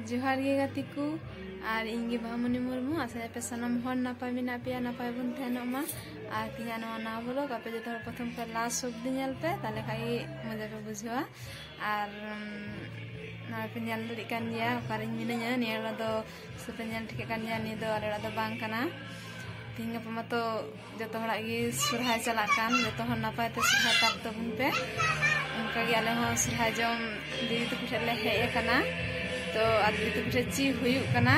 जोहार गे गाती को और इंगे बामनी मुर्मू आशा पे सनम हर नापाय मेना पे नापाय बन तहनोमा और तिना नवा ना बोलो आपे जो प्रथम पे लास्ट शब्द नेल पे ताले खाई मजा पे बुझवा और ना पे नेल दड़ी कान गया ओकारिन मिनाया नेला दो सपे नेल ठिके कान गया नि दो आलेड़ा दो बांग काना तिंगा पमा तो जतो हड़ा गी सुरहाय चला कान जतो हर नापाय ते सुरहाय ताप तबुन पे उनका गे आले हो सुरहाय जम दीदी तो कुठले हे काना तो आदि तो कुछ ची हुई कना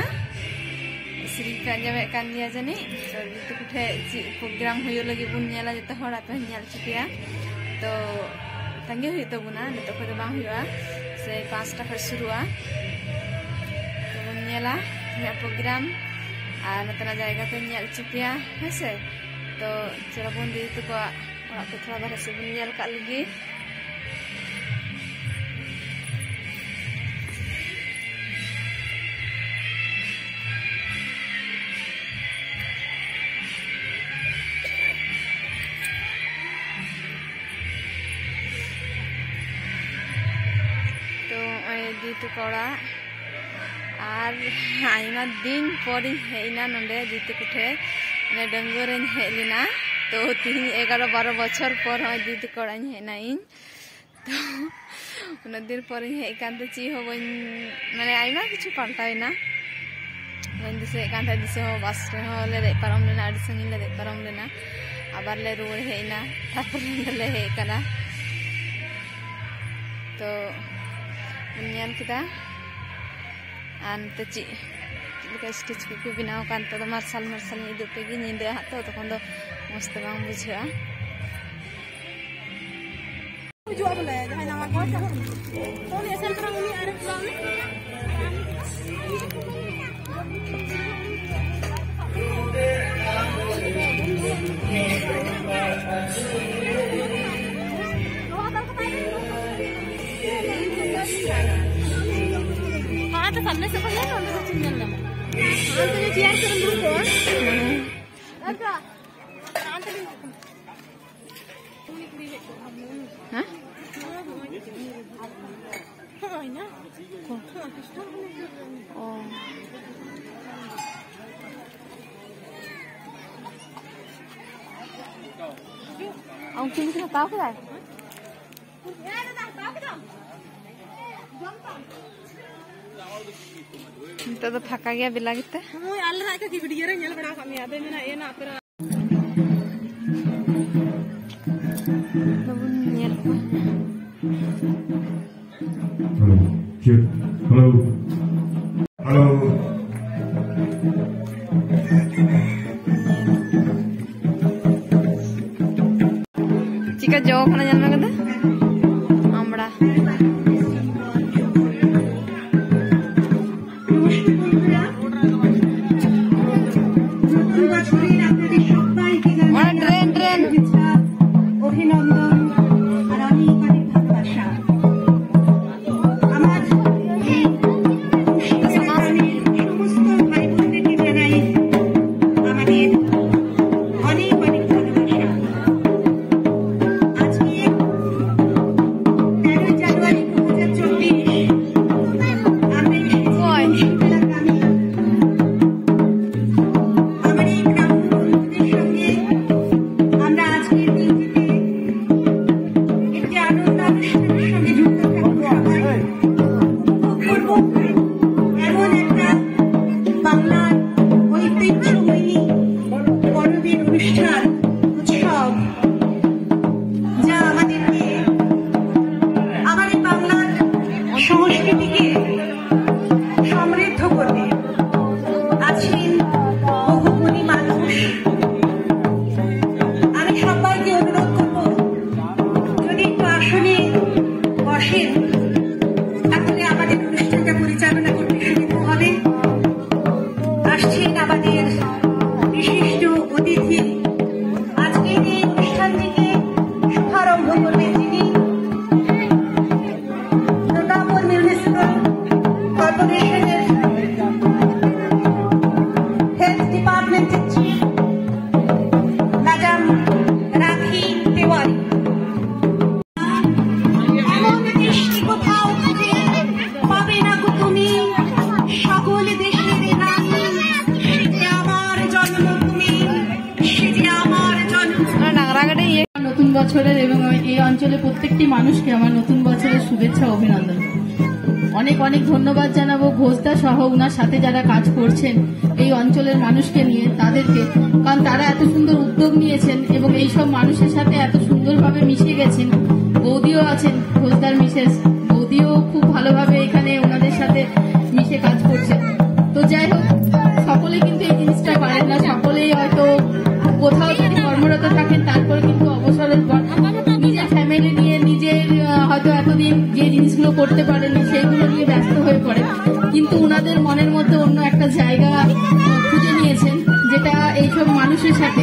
श्री पे जमे कान दिया जानी तो तो कुछ ची प्रोग्राम हुई लगी बुन नेला जते हड़ा पे नेल चिपिया तो तंगे हुई तो बुना ने तो को बांग हुआ से 5 टा खर शुरुआ तो बुन नेला या प्रोग्राम आ नतना जायगा पे नेल चिपिया है तो चलो बुन दी तो को पे थोड़ा बाहर से बुन नेल का लगी तो कड़ा और आयमा दिन पर हेना नोडे दीदी कुठे ने डंगोर हेलिना तो 11-12 बछर पर दीदी कड़ा हेना इन तो उन दिन पर हेकान तो ची हो माने आयमा किछु पाल्टाइना बन दिसे कांथा दिसे हो बस रे हो ले पारम लेना आडी संगी ले पारम लेना आबार ले रुवर हेना तापर ले हेकना तो नियन किदा आनते ची लेका स्टेज को बिनाव कान तो मार्शल नि दुपे गी निंदे हा तो तखन दो मस्त बांग बुझा जो बोले जहां नामा को तो ने असल पर उनी आरे हाँ तो सामने से पहले ना उनको चिन्ह लेना हाँ तो ये तैयार करन दूर को अच्छा हाँ तो हाँ हाँ ना ओ ông kia cái táo cái này तो फाका गया बिला किते मोय आले ना का की वीडियो रे नेल बड़ा कमी आदे में ना ए ना पर नबुन नेल हेलो हेलो चिका जो खाना जानना कदा आमड़ा शुभारंभ करबेन বছরের এবং এই অঞ্চলে প্রত্যেকটি মানুষকে আমার নতুন বছরের শুভেচ্ছা অভিনন্দন। অনেক অনেক ধন্যবাদ জানাবো ঘোষদা সহ উনার সাথে যারা কাজ করছেন এই অঞ্চলের মানুষকে নিয়ে তাদেরকে, কারণ তারা এত সুন্দর উদ্যোগ নিয়েছেন এবং এইসব মানুষের সাথে এত সুন্দরভাবে মিশে গেছেন। বৌদিও আছেন, ঘোষদার মিসেস বৌদিও খুব ভালোভাবে এখানে ওনাদের সাথে মিশে কাজ করছেন। তো যাই হোক, সকলে কিন্তু এই জিনিসটা পারেন না, সকলেই হয়তো কোথাও যদি কর্মরত থাকেন তারপরে কিন্তু অবসরের পর নিজের ফ্যামিলি নিয়ে নিজের হয়তো এতদিন যে জিনিসগুলো করতে পারেনি সেইগুলো নিয়ে ব্যস্ত হয়ে পড়ে, কিন্তু উনাদের মনের মধ্যে অন্য একটা জায়গা খুঁজে নিয়েছেন, যেটা এইসব মানুষের সাথে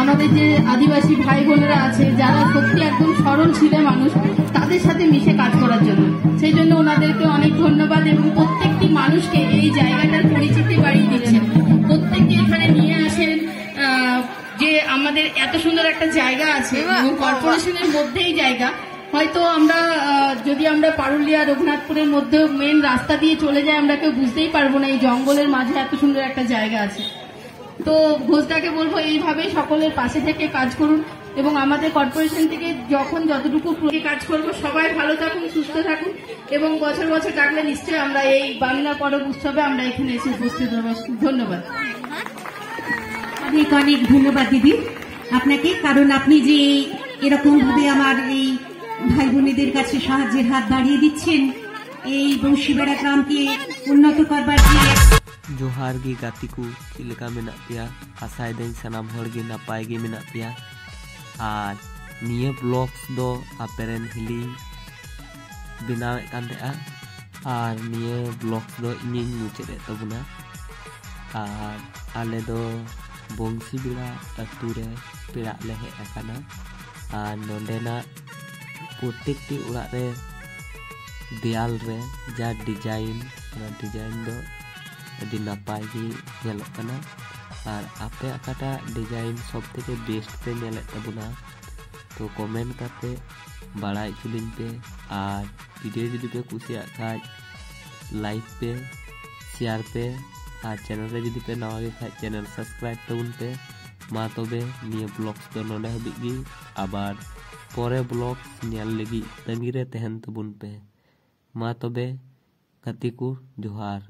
আমাদের যে আদিবাসী ভাই বোনেরা আছে যারা সত্যি একদম সরল ছিলে মানুষ, তাদের সাথে মিশে কাজ করার জন্য। সেই জন্য ওনাদেরকে অনেক ধন্যবাদ এবং প্রত্যেকটি মানুষকে এই জায়গাটার পরিচিতি বাড়িয়ে দিচ্ছেন, প্রত্যেককে এখানে নিয়ে আসেন যে আমাদের এত সুন্দর একটা জায়গা আছে এবং কর্পোরেশনের মধ্যেই জায়গা। হয়তো আমরা যদি আমরা পারুলিয়া রঘুনাথপুরের মধ্যে মেন রাস্তা দিয়ে চলে যাই আমরা কেউ বুঝতেই পারবো না এই জঙ্গলের মাঝে এত সুন্দর একটা জায়গা আছে। তো ঘোষদাকে বলবো এইভাবে সকলের পাশে থেকে কাজ করুন এবং আমাদের কর্পোরেশন থেকে যখন যতটুকু কাজ করবো সবাই ভালো থাকুন, সুস্থ থাকুন এবং বছর বছর কাটলে নিশ্চয়ই আমরা এই বাংলা পরব উৎসবে আমরা এখানে এসে উপস্থিত হবো। ধন্যবাদ। অনেক অনেক ধন্যবাদ দিদি আপনাকে, কারণ আপনি যে এরকম ভাবে আমার এই ভাই বোনেদের কাছে সাহায্যের হাত বাড়িয়ে দিচ্ছেন, এই বংশীবেড়া গ্রামকে উন্নত করবার যে जोहार गी गाती को चिलका मेना पिया आसाय दिन सनाम हर गी नापाय गी मेना पिया और निये ब्लॉग्स दो आपेरेन हिली बनाव कांदे और निये ब्लॉग्स दो इनिंग मुचेदे तबुना और आले दो बंशीबेड़ा अतु रे पेड़ा ले हेज आकाना और नोंडेना प्रत्येकटी उड़ा रे देयाल रे जा डिजाइन दो अभी नापाय गी नेलोग कना और आपे अकाटा डिजाइन सब थेके बेस्ट पे नेले तबुना तो कमेंट करते बाड़ाय चुलिन पे और वीडियो जुदी पे कुसिया खाय लाइक पे शेयर पे और चैनल रे जुदी पे नवा गे खाय चैनल सब्सक्राइब तबुन पे मा तबे निये ब्लॉग्स दो नोंडे हबी गी आबार परे ब्लॉग्स नेल लगी तंगी रे तहन तबुन पे मा तबे गाती को जोहार।